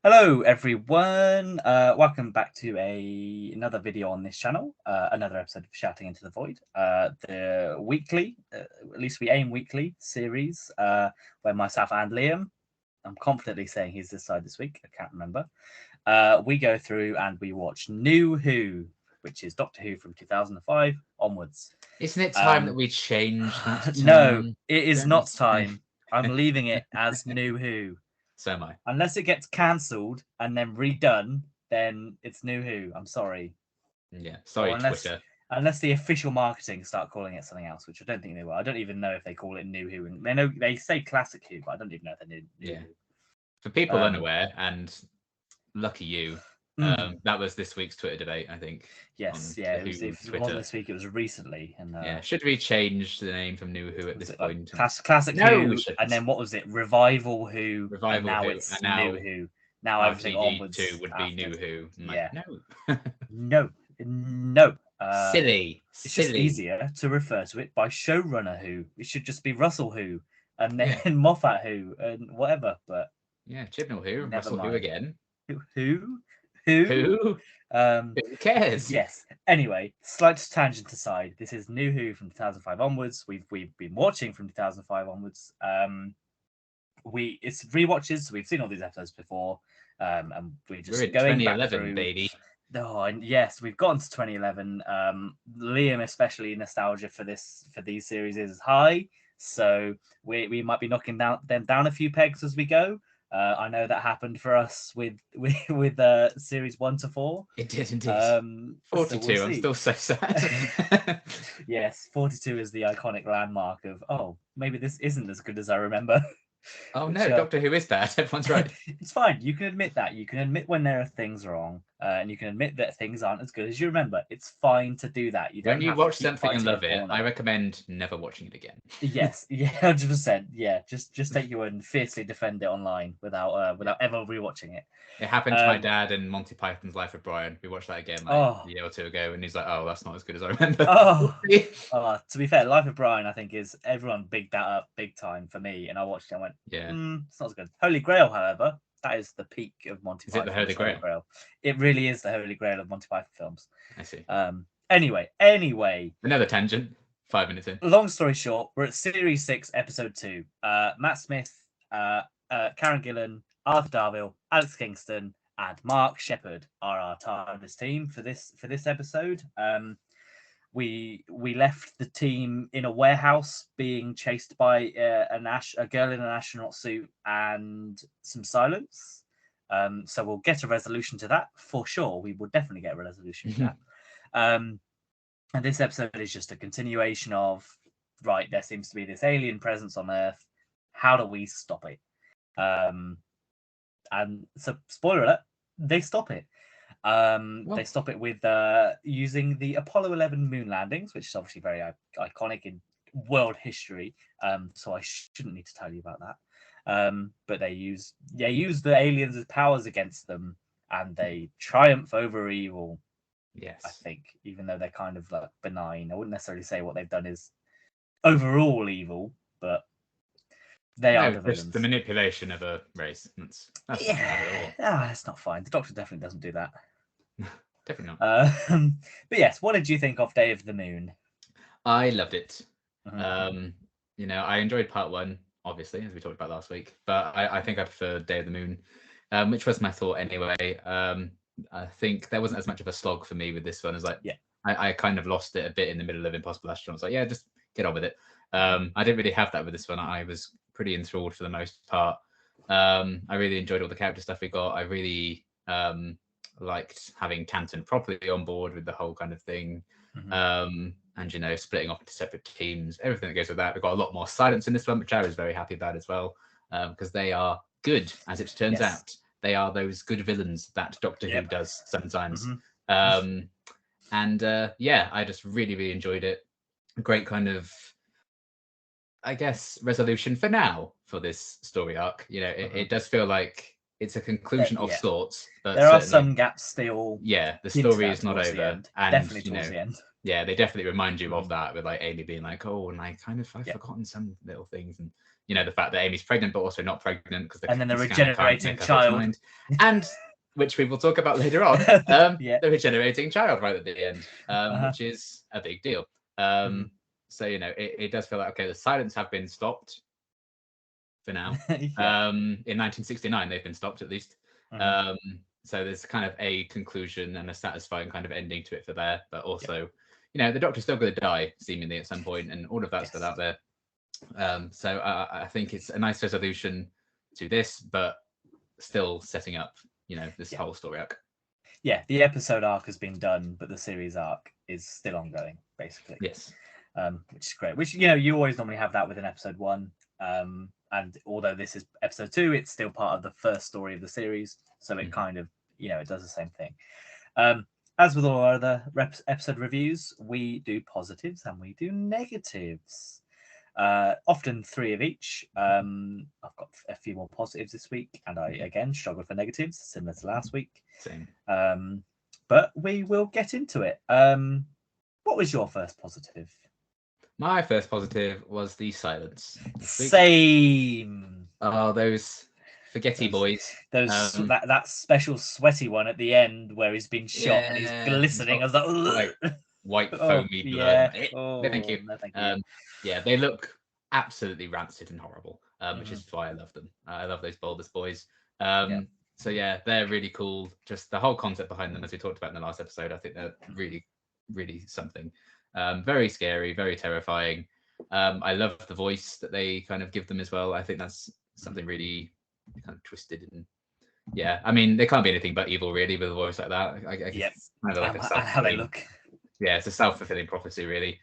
Hello everyone, welcome back to another video on this channel, another episode of Shouting into the Void, the weekly, at least we aim weekly series, where myself and Liam, I'm confidently saying he's this side this week, I can't remember, we go through and we watch New Who, which is Doctor Who from 2005 onwards. Isn't it time that we change that No, term? it is Don't not we- time. I'm leaving it as New Who. So am I. Unless it gets cancelled and then redone, then it's New Who. I'm sorry. Yeah, sorry, Or Twitter. unless the official marketing start calling it something else, which I don't think they will. I don't even know if they call it New Who. And they say Classic Who, but I don't even know if they New Yeah. Who. For people unaware, and lucky you, that was this week's Twitter debate, I think. Yes, on yeah. the If Who it wasn't Twitter. this week, it was recently. And Yeah, should we change the name from New Who at this point? Classic No, Who, we shouldn't. and then what was it? Revival Who, and Revival now Who, it's and now New Who. Now everything onwards RTD2 would be after. New Who. I'm Yeah. Like, No. No. Silly. It's just easier to refer to it by showrunner Who. It should just be Russell Who, and then Moffat Who, and whatever. But yeah, Chibnall Who, never Russell mind. Who again. Who? Who cares? Yes. Anyway, slight tangent aside, this is New Who from 2005 onwards. We've been watching from 2005 onwards. It's rewatches. So we've seen all these episodes before, and we're just going 2011, back through. baby. Oh, and yes, we've gotten to 2011. Liam, especially nostalgia for these series is high, so we might be knocking them down a few pegs as we go. I know that happened for us with series 1 to 4. It did indeed. 42. So we'll I'm still so sad. Yes, 42 is the iconic landmark of maybe this isn't as good as I remember. Oh no, Doctor Who is bad. Everyone's right. It's fine. You can admit that. You can admit when there are things wrong, and you can admit that things aren't as good as you remember. It's fine to do that. You don't. When you have to watch keep something and fighting love a it, corner. I recommend never watching it again. Yes, yeah, 100%. Yeah, just take your word and fiercely defend it online without ever rewatching it. It happened to my dad in Monty Python's Life of Brian. We watched that again a year or two ago, and he's like, "Oh, that's not as good as I remember." To be fair, Life of Brian, I think is everyone bigged that up big time for me, and I watched it and went, yeah, it's not as good. Holy Grail, however, that is the peak of Monty Python. Is it the Holy Grail? It really is the Holy Grail of Monty Python films. I see. Anyway, another tangent. 5 minutes in. Long story short, we're at Series 6, Episode 2. Matt Smith, Karen Gillan, Arthur Darvill, Alex Kingston, and Mark Shepherd are our TARDIS team for this episode. We left the team in a warehouse being chased by a girl in an astronaut suit and some silence. So we'll get a resolution to that for sure. We will definitely get a resolution to that. And this episode is just a continuation of, right, there seems to be this alien presence on Earth. How do we stop it? And so, spoiler alert, they stop it. They stop it with using the Apollo 11 moon landings, which is obviously very iconic in world history. So I shouldn't need to tell you about that. But they use the aliens as powers against them, and they triumph over evil. Yes, I think, even though they're kind of like benign, I wouldn't necessarily say what they've done is overall evil, but they are the villains. The manipulation of a race. That's that's not fine. The Doctor definitely doesn't do that. Definitely not. But yes, what did you think of Day of the Moon? I loved it. I enjoyed part 1, obviously, as we talked about last week, but I think I prefer Day of the Moon, which was my thought anyway. I think there wasn't as much of a slog for me with this one as I kind of lost it a bit in the middle of Impossible Astronauts. Like, yeah, just get on with it. I didn't really have that with this one. I was pretty enthralled for the most part. I really enjoyed all the character stuff we got. I really liked having Canton properly on board with the whole kind of thing. And splitting off into separate teams, everything that goes with that. We've got a lot more silence in this one, which I was very happy about as well, because they are good, as it turns out. They are those good villains that Doctor Who does sometimes. I just really, really enjoyed it. Great kind of, I guess, resolution for now for this story arc. It does feel like it's a conclusion of sorts. But there are some gaps still. Yeah, the story is not over. And definitely towards the end. Yeah, they definitely remind you of that with like Amy being like, "Oh, and I've forgotten some little things," and you know, the fact that Amy's pregnant but also not pregnant because and then the regenerating child, and which we will talk about later on. The regenerating child right at the end, which is a big deal. So, you know, it does feel like, okay, the silence have been stopped for now. In 1969, they've been stopped at least. So there's kind of a conclusion and a satisfying kind of ending to it for there. But also, you know, the Doctor's still going to die seemingly at some point, and all of that's still out there. So I think it's a nice resolution to this, but still setting up, you know, this whole story arc. Yeah, the episode arc has been done, but the series arc is still ongoing, basically. Yes. Which is great. Which, you know, you always normally have that with an episode 1. And although this is episode 2, it's still part of the first story of the series. So it kind of, you know, it does the same thing. As with all our other episode reviews, we do positives and we do negatives. Often 3 of each. I've got a few more positives this week, and I again struggle for negatives, similar to last week. Same. But we will get into it. What was your first positive? My first positive was the silence. Same. Oh, those spaghetti boys. Those that special sweaty one at the end where he's been shot and he's glistening. I was like, white foamy blood. Thank you. No, thank you. Yeah, they look absolutely rancid and horrible, which is why I love them. I love those bulbous boys. So yeah, they're really cool. Just the whole concept behind them, as we talked about in the last episode, I think they're really, really something. Very scary, very terrifying. I love the voice that they kind of give them as well. I think that's something really kind of twisted and I mean, they can't be anything but evil really with a voice like that. I guess kind of like how they look. Yeah, it's a self-fulfilling prophecy really.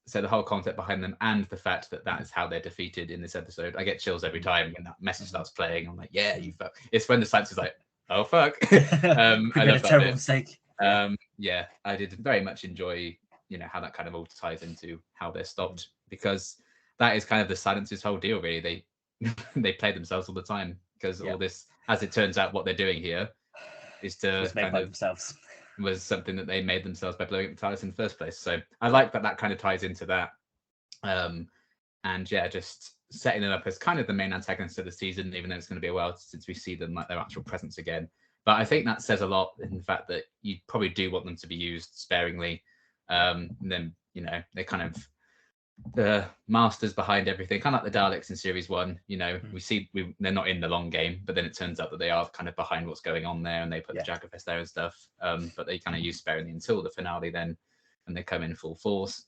So the whole concept behind them and the fact that that is how they're defeated in this episode. I get chills every time when that message starts playing. I'm like, yeah, you fuck. It's when the silence is like, oh fuck. I love that terrible mistake. Yeah, I did very much enjoy, you know, how that kind of all ties into how they're stopped, because that is kind of the silence's whole deal really. They play themselves all the time, because all this, as it turns out, what they're doing here is to kind of themselves. Was something that they made themselves by blowing up the TARDIS in the first place. So I like that kind of ties into that. And yeah, just setting them up as kind of the main antagonist of the season, even though it's going to be a while since we see them like their actual presence again. But I think that says a lot in the fact that you probably do want them to be used sparingly. And then, you know, they kind of the masters behind everything, kind of like the Daleks in series 1. You know, they're not in the long game, but then it turns out that they are kind of behind what's going on there, and they put the Jaggerfest there and stuff. But they kind of use sparingly until the finale then, and they come in full force.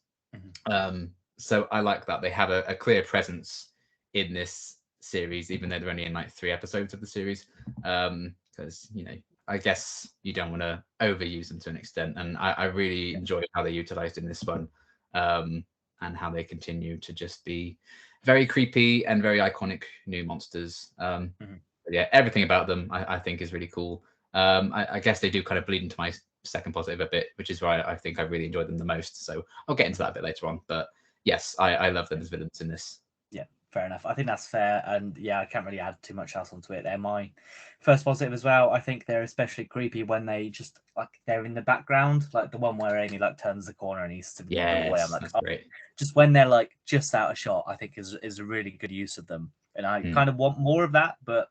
So I like that they have a clear presence in this series, even though they're only in like 3 episodes of the series. Because, you know, I guess you don't want to overuse them to an extent, and I really enjoyed how they utilized in this one. And how they continue to just be very creepy and very iconic new monsters. Yeah, everything about them I think is really cool. I guess they do kind of bleed into my second positive a bit, which is why I think I really enjoyed them the most. So I'll get into that a bit later on. But yes, I love them as villains in this. Yeah, fair enough. I think that's fair. And yeah, I can't really add too much else onto it. They're my first positive as well. I think they're especially creepy when they just like they're in the background, like the one where Amy like turns the corner and he's to the way. I'm like, that's great. Just when they're like just out of shot, I think is a really good use of them. And I kind of want more of that, but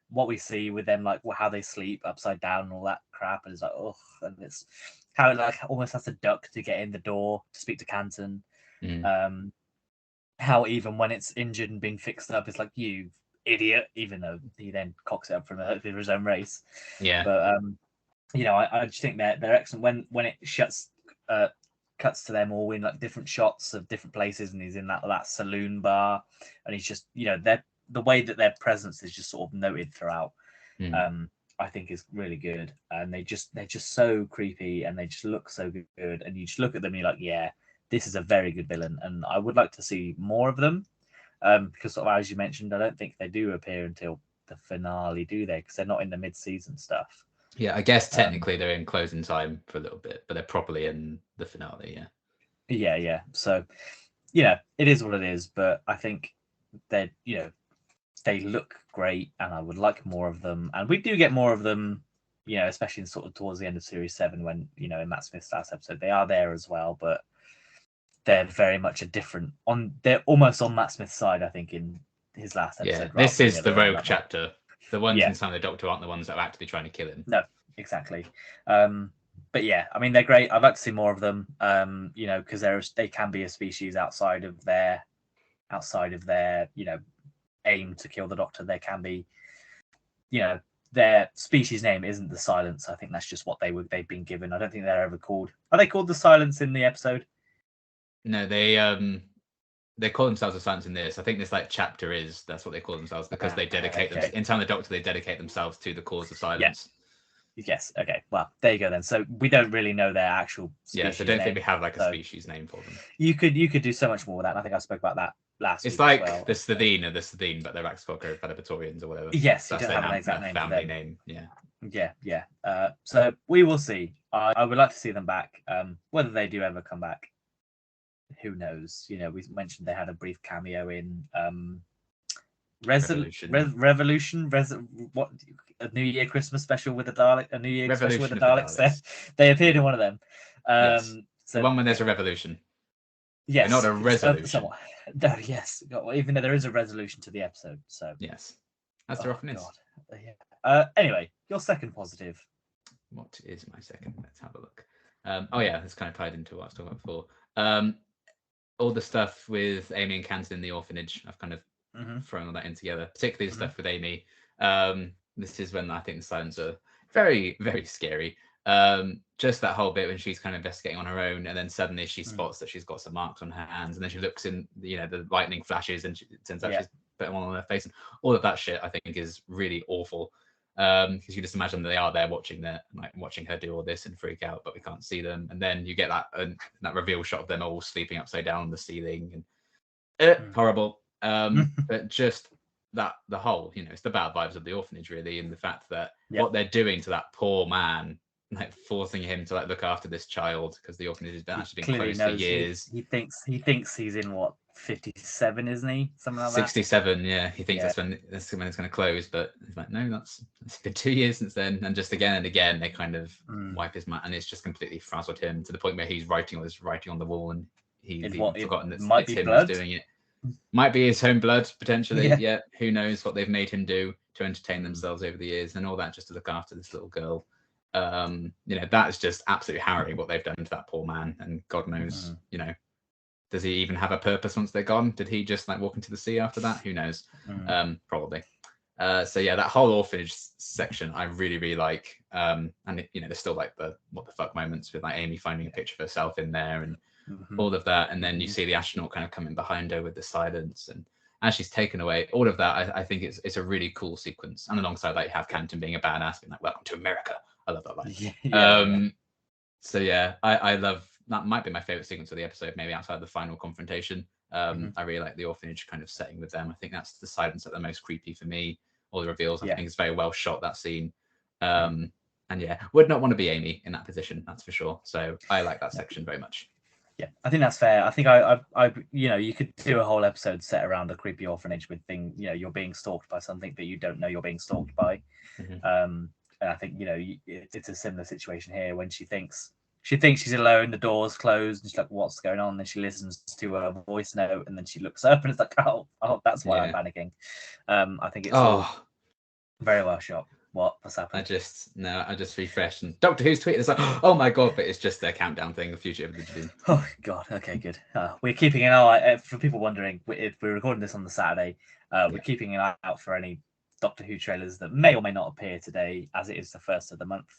what we see with them, like how they sleep upside down and all that crap, and it's like, oh, and it's how it like almost has to duck to get in the door to speak to Canton. How even when it's injured and being fixed up, it's like, you idiot, even though he then cocks it up from his own race. Yeah. But you know, I just think they're excellent when it cuts to them all in like different shots of different places, and he's in that saloon bar, and he's just, you know, the way that their presence is just sort of noted throughout. I think is really good, and they're just so creepy, and they just look so good, and you just look at them and you're like, yeah, this is a very good villain, and I would like to see more of them, because sort of as you mentioned, I don't think they do appear until the finale, do they? Because they're not in the mid-season stuff. Yeah, I guess technically they're in closing time for a little bit, but they're properly in the finale. Yeah. So, you know, it is what it is, but I think they look great, and I would like more of them, and we do get more of them, you know, especially in sort of towards the end of series 7 when, you know, in Matt Smith's last episode they are there as well, but they're very much a different they're almost on Matt Smith's side, I think, in his last episode. Yeah, this is the rogue chapter. The ones Yeah. inside the Doctor aren't the ones that are actively trying to kill him. No, exactly. But yeah, I mean, they're great. I'd like to see more of them. You know, because they can be a species outside of their you know, aim to kill the Doctor. There can be, you know, their species name isn't the Silence. I think that's just what they've been given. I don't think they're ever called. Are they called the Silence in the episode? No, they call themselves the Silence in this. I think this like chapter that's what they call themselves because they dedicate them in Time of the Doctor. They dedicate themselves to the cause of silence. Yes. Okay. Well, there you go then. So we don't really know their actual species so I don't think we have like a species name for them. You could do so much more with that. And I think I spoke about that last week. It's like the Sthedine, but they're Axcoco-Palabatorians or whatever. Yes, you don't have an exact name. Family name. Yeah. So we will see. I would like to see them back. Whether they do ever come back, who knows? You know, we mentioned they had a brief cameo in Revolution. What, a New Year Christmas special with the Dalek? A New Year special with the Daleks. They appeared in one of them. Yes. So the one when there's a revolution. Yes, not a resolution. No, yes. Even though there is a resolution to the episode. So yes, as there often is. Yeah. Anyway, your second positive. What is my second? Let's have a look. Oh yeah, it's kind of tied into what I was talking about before. All the stuff with Amy and Canton in the orphanage, I've kind of thrown all that in together. Particularly the stuff with Amy. This is when I think the Silence are very, very scary. Just that whole bit when she's kind of investigating on her own, and then suddenly she spots that she's got some marks on her hands, and then she looks in, you know, the lightning flashes, and it turns out she's put one on her face, and all of that shit I think is really awful. Because you just imagine that they are there watching her do all this and freak out, but we can't see them, and then you get that reveal shot of them all sleeping upside down on the ceiling, and horrible. But just that the whole, you know, it's the bad vibes of the orphanage really, and the fact that what they're doing to that poor man, like forcing him to like look after this child because the orphanage has actually been closed for years. He thinks he's in what, 57, isn't he? Something like 67, yeah. He thinks that's when it's going to close, but he's like, no, it's been 2 years since then, and just again and again they kind of wipe his mind, and it's just completely frazzled him to the point where he's writing on the wall, and he's even forgotten that it's him who's doing it. Might be his own blood potentially. Yeah, who knows what they've made him do to entertain themselves over the years, and all that just to look after this little girl. You know, that's just absolutely harrowing what they've done to that poor man, and God knows, you know, does he even have a purpose once they're gone? Did he just like walk into the sea after that? Who knows? Probably. So yeah, that whole orphanage section I really, really like. And you know, there's still like the what the fuck moments with like Amy finding a picture of herself in there and all of that, and then you see the astronaut kind of coming behind her with the Silence, and as she's taken away, all of that I think it's a really cool sequence. And alongside that, you have Canton being a badass, being like, "Welcome to America." I love that line. So yeah, I love that. Might be my favorite sequence of the episode, maybe outside the final confrontation. I really like the orphanage kind of setting with them. I think that's the Silence at the most creepy for me. All the reveals, I think it's very well shot, that scene. And yeah, would not want to be Amy in that position, that's for sure. So I like that section very much. Yeah, I think that's fair. I think I you know, you could do a whole episode set around a creepy orphanage with you know, you're being stalked by something that you don't know you're being stalked by. And I think, you know, it's a similar situation here when she thinks she's alone, the door's closed, and she's like, what's going on? And then she listens to a voice note, and then she looks up and it's like, oh, that's why I'm panicking. I think it's all very well shot. What's happened? I just refreshed, and Doctor Who's tweeted. It's like, oh my god, but it's just their countdown thing, the future of the Doom. Oh god, okay, good. We're keeping an eye for people wondering. If we're recording this on the Saturday, we're keeping an eye out for any Doctor Who trailers that may or may not appear today, as it is the first of the month.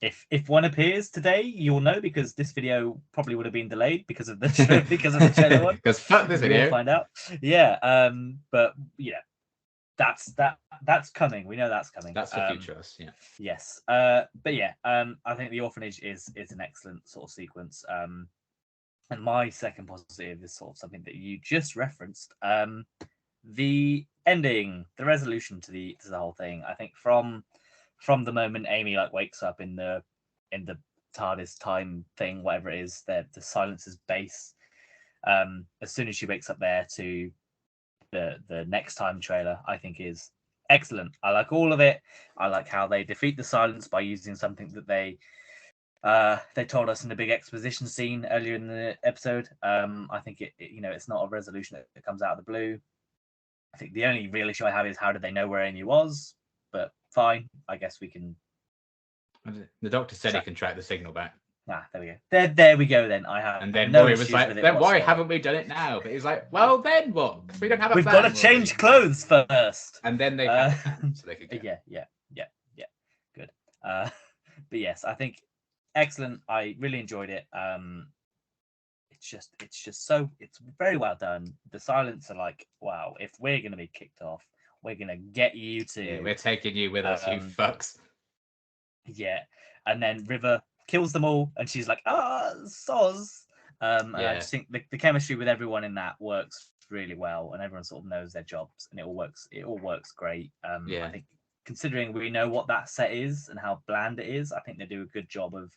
If one appears today, you'll know, because this video probably would have been delayed because of the trailer one. Because fuck this video. We'll find out. Yeah. But yeah, that's coming. We know that's coming. That's for future us. Yeah. Yes. But yeah. I think the orphanage is an excellent sort of sequence. And my second positive is sort of something that you just referenced. The ending, the resolution to the whole thing. I think from the moment Amy like wakes up in the TARDIS time thing, whatever it is, the Silence's base. As soon as she wakes up there to the next time trailer, I think is excellent. I like all of it. I like how they defeat the Silence by using something that they They told us in the big exposition scene earlier in the episode. I think it's not a resolution that comes out of the blue. I think the only real issue I have is how did they know where Amy was? But fine, I guess we can. The doctor said he can track the signal back. There we go. There we go. Then I have. And then no Rory was like, "Then why haven't we done it now?" But he's like, "Well, then what? Because we don't have a We've plan, got to change clothes first." And then they had so they could go. Yeah. Good. But yes, I think excellent. I really enjoyed it. It's very well done. The silence are like, wow, if we're gonna be kicked off, we're gonna get you to. Yeah, we're taking you with us, you fucks. Yeah, and then River kills them all, and she's like, soz. And I just think the chemistry with everyone in that works really well, and everyone sort of knows their jobs, and it all works great. I think considering we know what that set is and how bland it is, I think they do a good job of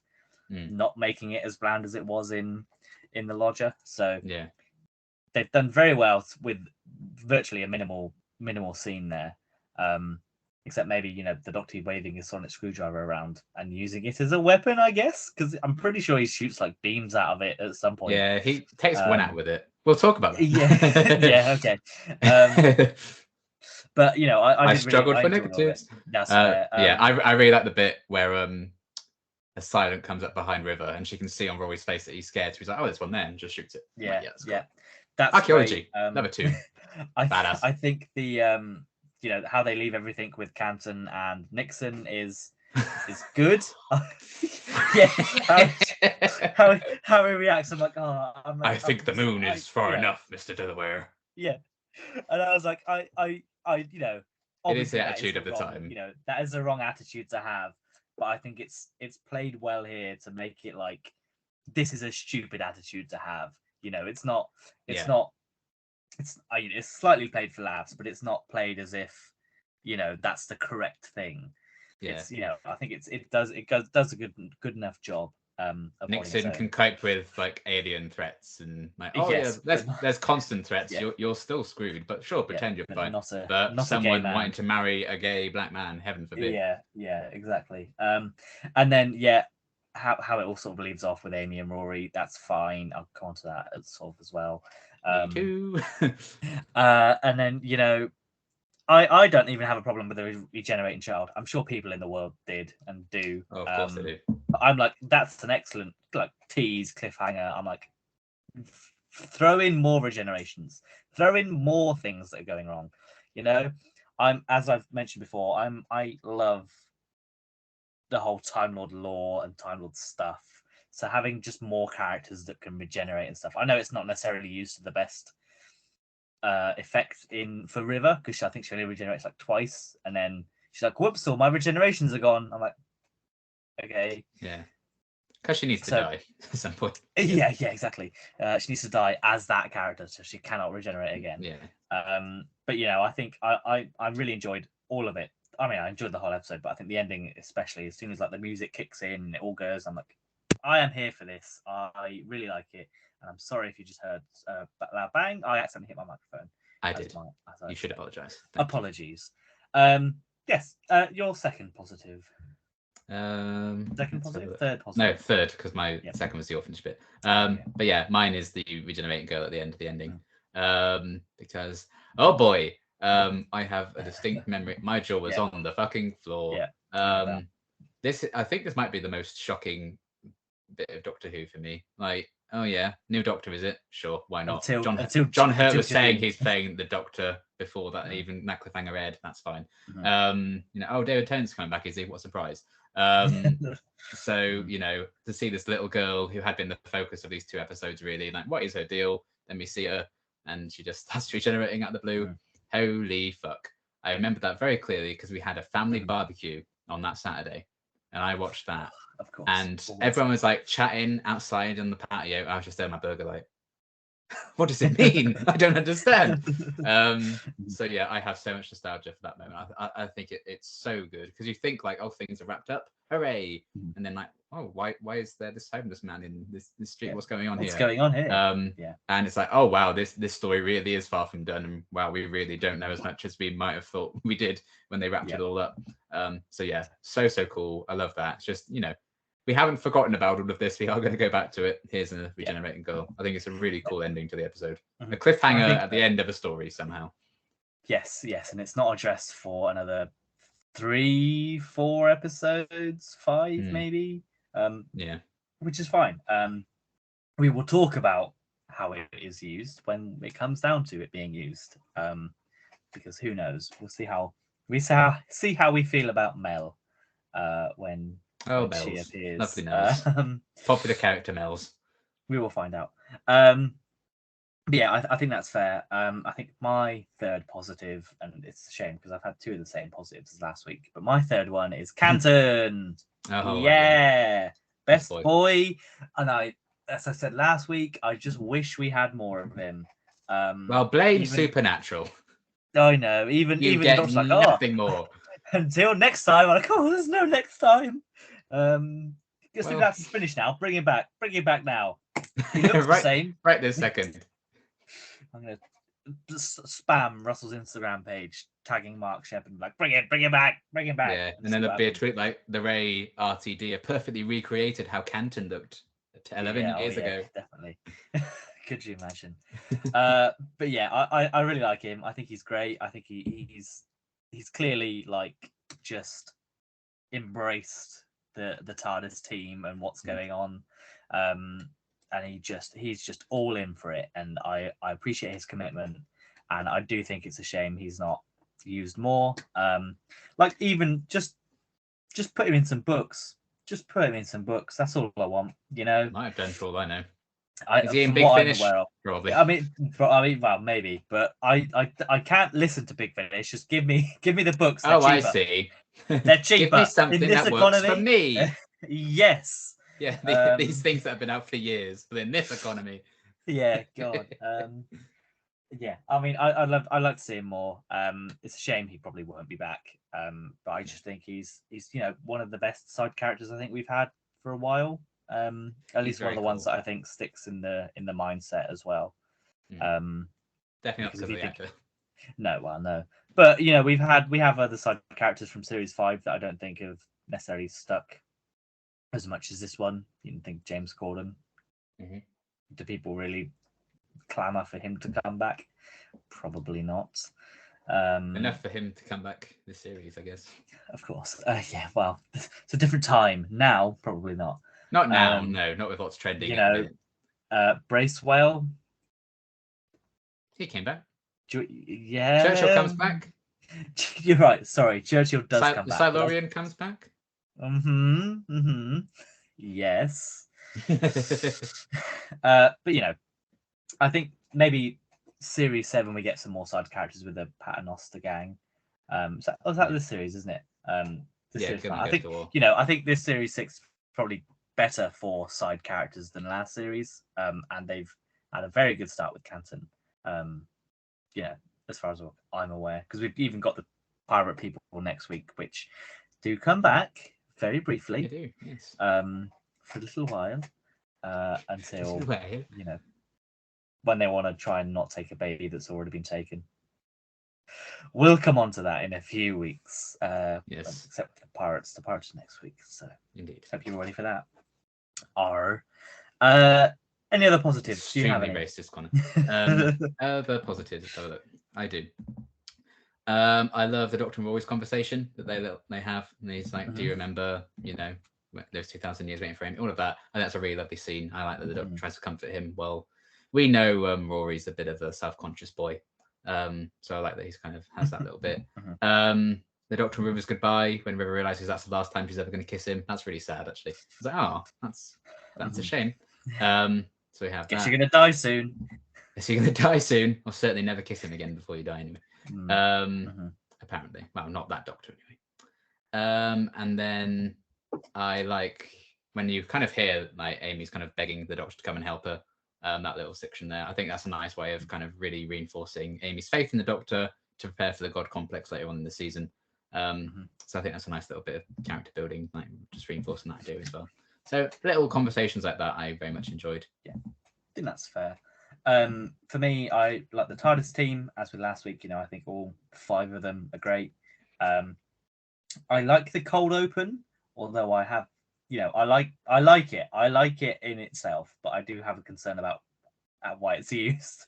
not making it as bland as it was in the lodger. So they've done very well with virtually a minimal scene there. Except maybe, the Doctor waving his sonic screwdriver around and using it as a weapon, I guess, because I'm pretty sure he shoots like beams out of it at some point. Yeah, he takes one out with it. We'll talk about that. Yeah, okay. But I struggled for negatives. That's fair. I really like the bit where a silent comes up behind River and she can see on Rory's face that he's scared. So he's like, "Oh, there's one there," and just shoots it. Yeah, cool. That's archaeology. Number 2. Badass. I think the how they leave everything with Canton and Nixon is good. How he reacts, I'm like, I think the moon is far enough, Mr. Delaware. Yeah, and I was like, it is the attitude of the time. That is the wrong attitude to have, but I think it's played well here to make it like this is a stupid attitude to have. It's not. It's slightly played for laughs, but it's not played as if that's the correct thing. Yeah, I think it does a good enough job. Nixon can cope with like alien threats and like there's constant threats. Yeah. You're still screwed, but sure, pretend you're fine. Not someone wanting to marry a gay black man, heaven forbid. Yeah, exactly. And then how it all sort of leaves off with Amy and Rory, that's fine. I'll come on to that as well. Me too. And then I don't even have a problem with the regenerating child. I'm sure people in the world did and do. Oh, of course they do. I'm like, that's an excellent tease cliffhanger. I'm like, throw in more regenerations, throw in more things that are going wrong. As I've mentioned before, I love the whole Time Lord lore and Time Lord stuff. So having just more characters that can regenerate and stuff. I know it's not necessarily used to the best effect for River, because I think she only regenerates like twice, and then she's like, "Whoops! All my regenerations are gone." I'm like, okay, yeah, because she needs to die at some point. Yeah, exactly. She needs to die as that character, so she cannot regenerate again. Yeah. But I think I really enjoyed all of it. I mean, I enjoyed the whole episode, but I think the ending, especially as soon as the music kicks in and it all goes, I'm like, I am here for this. I really like it. And I'm sorry if you just heard a loud bang. I accidentally hit my microphone. I did. You should apologise. Apologies. Yes. Your second positive. Second positive? Third positive? No, third, because my second was the orphanage bit. But yeah, mine is the regenerating girl at the end of the ending. Because, oh boy, I have a distinct memory. My jaw was on the fucking floor. I think this might be the most shocking bit of Doctor Who for me. Like, oh yeah, new Doctor, is it? Sure, why not? John Hurt was saying he's playing the Doctor before that, even that cliffhanger aired. That's fine. David Tennant's coming back, is he? What a surprise. So to see this little girl who had been the focus of these 2 episodes, really, like, what is her deal? Then we see her and she just starts regenerating out of the blue. Holy fuck. I remember that very clearly because we had a family barbecue on that Saturday and I watched that. Of course. And everyone was like chatting outside on the patio. I was just there with my burger like, what does it mean? I don't understand. So yeah, I have so much nostalgia for that moment. I think it's so good because you think like, oh, things are wrapped up, hooray! And then like, oh, why is there this homeless man in this street? What's going on here? What's going on here? And it's like, oh wow, this story really is far from done, and wow, we really don't know as much as we might have thought we did when they wrapped it all up. So yeah, so cool. I love that. It's just we haven't forgotten about all of this. We are going to go back to it. Here's a regenerating girl. I think it's a really cool ending to the episode. A cliffhanger at the end of a story somehow. Yes, and it's not addressed for another 3-4 episodes, 5 maybe. Which is fine. We will talk about how it is used when it comes down to it being used. Because who knows? We'll see how we feel about Mel when she appears. Lovely Mel's. Popular character Mel's. We will find out. But yeah, I think that's fair. I think my third positive, and it's a shame because I've had 2 of the same positives as last week, but my third one is Canton. Best boy. And as I said last week, I just wish we had more of him. Well, blame Supernatural. I know. Even get the doctor's like, nothing more. Until next time. I'm like, there's no next time. Guess that's finished now. Bring him back. Bring him back now. He looks the same. Right this second. I'm gonna spam Russell's Instagram page, tagging Mark Shepard, like, bring him back. Yeah, and then there'll be a tweet like the Ray RTD are perfectly recreated how Canton looked 11 years ago. Definitely. Could you imagine? But yeah, I really like him. I think he's great. I think he's clearly like just embraced the TARDIS team and what's going on. And he's just all in for it, and I appreciate his commitment, and I do think it's a shame he's not used more. Like even just put him in some books. Just put him in some books. That's all I want, you know. Might have done for all I know. Is he in Big Finish? Probably. I mean, well, maybe, but I can't listen to Big Finish. Just give me the books. They're cheaper. I see. They're cheaper. Give me something that works for me. Yes. Yeah, these things that have been out for years, but in this economy. Yeah, God. Yeah, I mean, I'd like to see him more. It's a shame he probably won't be back. But I just think he's one of the best side characters I think we've had for a while. At least one of the ones that I think sticks in the mindset as well. Definitely not because of the actor. No. But we have other side characters from series 5 that I don't think have necessarily stuck as much as this one. You didn't think James Corden? Do people really clamour for him to come back? Probably not. Enough for him to come back this series, I guess. Of course. Yeah, well, it's a different time. Now, probably not. Not now, no. Not with what's trending. Bracewell. He came back. Yeah. Churchill comes back. You're right. Sorry, Churchill does come back. The Silurian comes back. Yes. But I think maybe series 7 we get some more side characters with the Paternoster gang. So that this series, isn't it? I think I think this series 6 is probably better for side characters than last series. And they've had a very good start with Canton. As far as I'm aware, because we've even got the pirate people next week, which do come back very briefly. They do, yes. For a little while, until when they want to try and not take a baby that's already been taken. We'll come on to that in a few weeks. Yes. Except the pirates next week. So indeed. Hope you're ready for that. Any other positives? Do you have any? Racist, Connor. Other positives. Have a look. I do. I love the Doctor and Rory's conversation that they have. And he's like, "Do you remember? Those 2,000 years waiting for him." All of that. And that's a really lovely scene. I like that the Doctor tries to comfort him. Well, we know Rory's a bit of a self-conscious boy, so I like that he's kind of has that little bit. The Doctor and River's goodbye when River realizes that's the last time she's ever going to kiss him. That's really sad, actually. It's like, that's a shame. So we have. Guess you're going to die soon. Guess you're going to die soon, or certainly never kiss him again before you die anyway. Apparently, well, not that Doctor anyway. And then I like when you kind of hear like Amy's kind of begging the Doctor to come and help her. That little section there, I think that's a nice way of kind of really reinforcing Amy's faith in the Doctor to prepare for the God complex later on in the season. So I think that's a nice little bit of character building, like just reinforcing that idea as well. So little conversations like that I very much enjoyed. Yeah, I think that's fair. For me, I like the TARDIS team, as with last week. I think all 5 of them are great. I like the cold open, although I have I like it in itself, but I do have a concern about why it's used.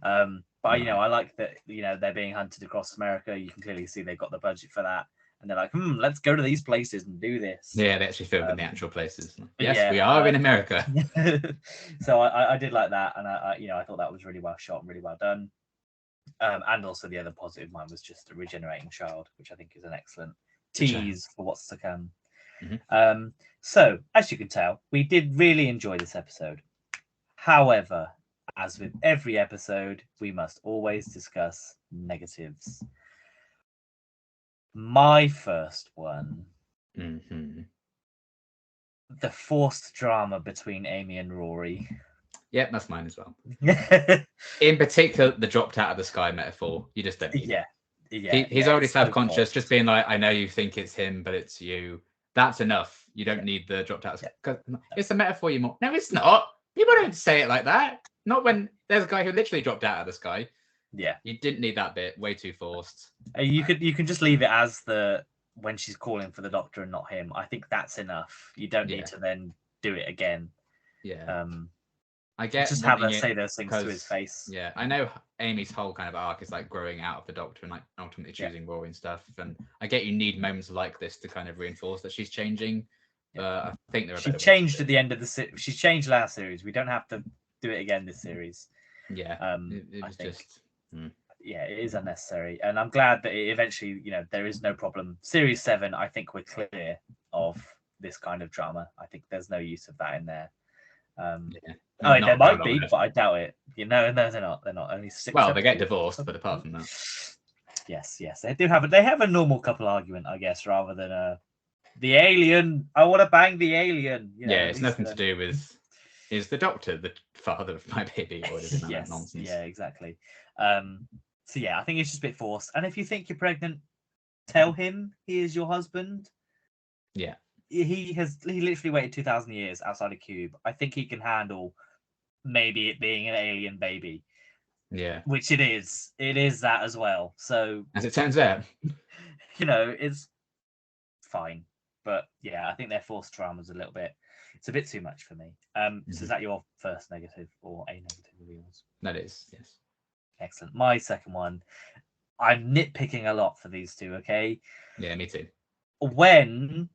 But I like that they're being hunted across America. You can clearly see they've got the budget for that, and they're like, let's go to these places and do this. Yeah, they actually filmed in the actual places. Yes, yeah, we are in America. So I did like that, and I thought that was really well shot and really well done. And also the other positive mine was just a regenerating child, which I think is an excellent tease for what's to come. So as you can tell, we did really enjoy this episode. However, as with every episode, we must always discuss negatives. My first one, the forced drama between Amy and Rory. Yep, that's mine as well. In particular, the dropped out of the sky metaphor. You just don't need it. He's already self-conscious, just being like, I know you think it's him, but it's you. That's enough. You don't need the dropped out of the sky. It's a metaphor you more. No, it's not. People don't say it like that. Not when there's a guy who literally dropped out of the sky. Yeah. You didn't need that bit. Way too forced. You can just leave it as when she's calling for the doctor and not him. I think that's enough. You don't need to then do it again. Yeah. I get just have her say those things to his face. Yeah, I know Amy's whole kind of arc is like growing out of the doctor and like ultimately choosing Rory and stuff. And I get you need moments like this to kind of reinforce that she's changing. I think she changed at the end of the she's changed last series. We don't have to do it again this series. Yeah. It was just. Yeah, it is unnecessary, and I'm glad that it eventually, there is no problem. Series 7, I think we're clear of this kind of drama. I think there's no use of that in there. There might be, but I doubt it. No, they're not. They're not. Only 6. Well, they get divorced, but apart from that, yes, they do have. They have a normal couple argument, I guess, rather than the alien. I want to bang the alien. It's nothing to do with. Is the doctor the father of my baby, or is it yes, nonsense? Yeah, exactly. So I think it's just a bit forced. And if you think you're pregnant, tell him he is your husband. Yeah. He literally waited 2,000 years outside a cube. I think he can handle maybe it being an alien baby. Yeah. Which it is. It is that as well. So as it turns out. It's fine. But I think their forced drama's a little bit. It's a bit too much for me. So is that your first negative or a negative of yours? That is, yes. Excellent. My second one. I'm nitpicking a lot for these two, okay? Yeah, me too. When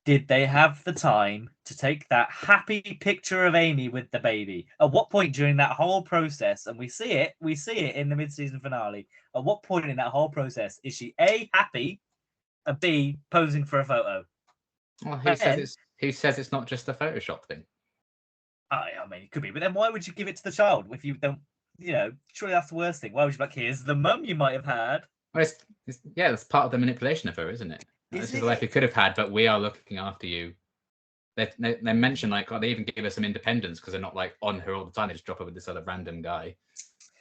did they have the time to take that happy picture of Amy with the baby? At what point during that whole process, and we see it in the mid-season finale, at what point in that whole process is she A, happy, and B, posing for a photo? Well, who says it's not just a Photoshop thing? I mean, it could be, but then why would you give it to the child if you don't, surely that's the worst thing. Why would you be like, here's the mum you might have had? Well, that's part of the manipulation of her, isn't it? This is the life we could have had, but we are looking after you. They mention they even give her some independence because they're not like on her all the time. They just drop her with this other random guy.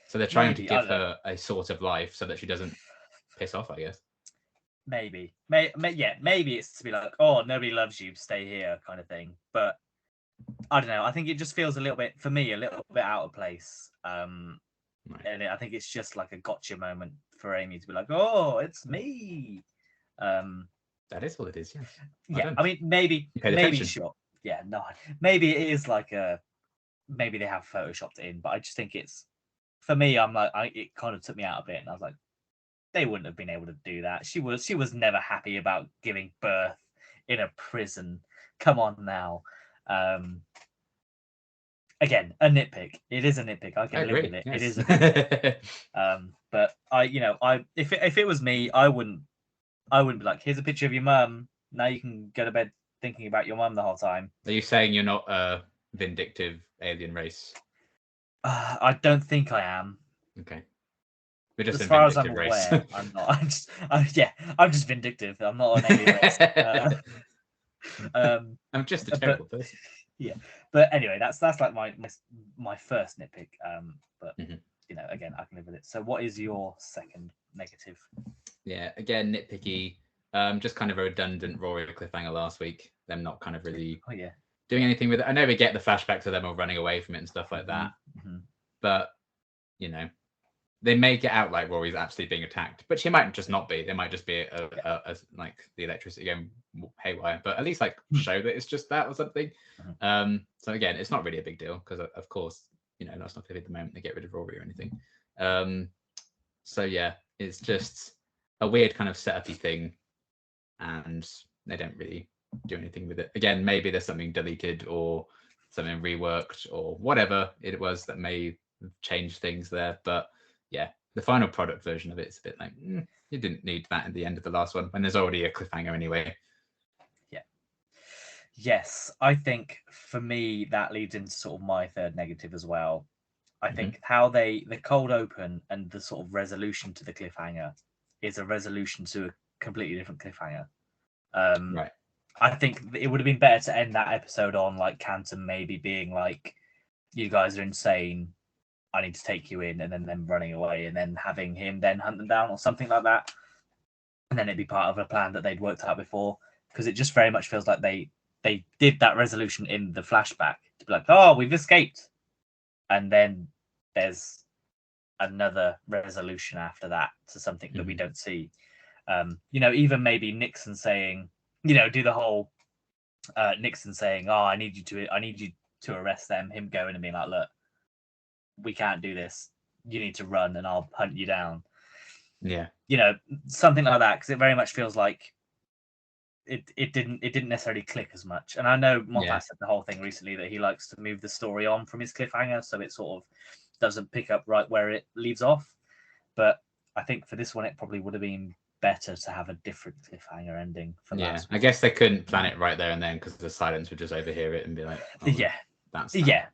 So they're trying to give her a sort of life so that she doesn't piss off, I guess. Maybe it's to be like, oh, nobody loves you, stay here kind of thing. But I don't know. I think it just feels a little bit out of place. And I think it's just like a gotcha moment for Amy to be like, oh, it's me. That is all it is, yes. Yeah, I mean, maybe sure. Yeah, no, maybe it is like maybe they have photoshopped it in, but I just think it's, for me, I'm like, it kind of took me out a bit, and I was like, they wouldn't have been able to do that. She was never happy about giving birth in a prison. Come on now. Again, a nitpick. It is a nitpick. I can live with it. Yes. It is a nitpick. But if it was me, I wouldn't be like, here's a picture of your mum. Now you can go to bed thinking about your mum the whole time. Are you saying you're not a vindictive alien race? I don't think I am. Okay. We're just as far as I'm aware, I'm not. I'm just vindictive. I'm not an alien race. I'm just a terrible person. Yeah, but anyway, that's like my first nitpick. But again, I can live with it. So, what is your second negative? Yeah, again, nitpicky. Just kind of a redundant Rory cliffhanger last week. Them not kind of really doing anything with it. I know we get the flashbacks of them all running away from it and stuff like that. But they make it out like Rory's actually being attacked, but she might just not be. They might just be like the electricity going haywire. But at least like show that it's just that or something. So again, it's not really a big deal because of course that's not going to be the moment they get rid of Rory or anything. So yeah, it's just a weird kind of setupy thing, and they don't really do anything with it. Again, maybe there's something deleted or something reworked or whatever it was that may change things there, but yeah, the final product version of it is a bit like you didn't need that at the end of the last one when there's already a cliffhanger anyway. Yes, I think for me that leads into sort of my third negative as well. I think how the cold open and the sort of resolution to the cliffhanger is a resolution to a completely different cliffhanger. Right. I think it would have been better to end that episode on like Canton maybe being like, "You guys are insane. I need to take you in," and then them running away, and then having him then hunt them down or something like that, and then it'd be part of a plan that they'd worked out before. Because it just very much feels like they did that resolution in the flashback to be like, "Oh, we've escaped," and then there's another resolution after that to something that we don't see. Even maybe Nixon saying, do the whole Nixon saying, "Oh, I need you to arrest them." Him going and being like, "Look, we can't do this. You need to run, and I'll hunt you down." Yeah. Something like that, because it very much feels like it didn't necessarily click as much. And I know Moffat said the whole thing recently that he likes to move the story on from his cliffhanger, so it sort of doesn't pick up right where it leaves off. But I think for this one, it probably would have been better to have a different cliffhanger ending for that. I guess they couldn't plan it right there and then because the silence would just overhear it and be like, that's that.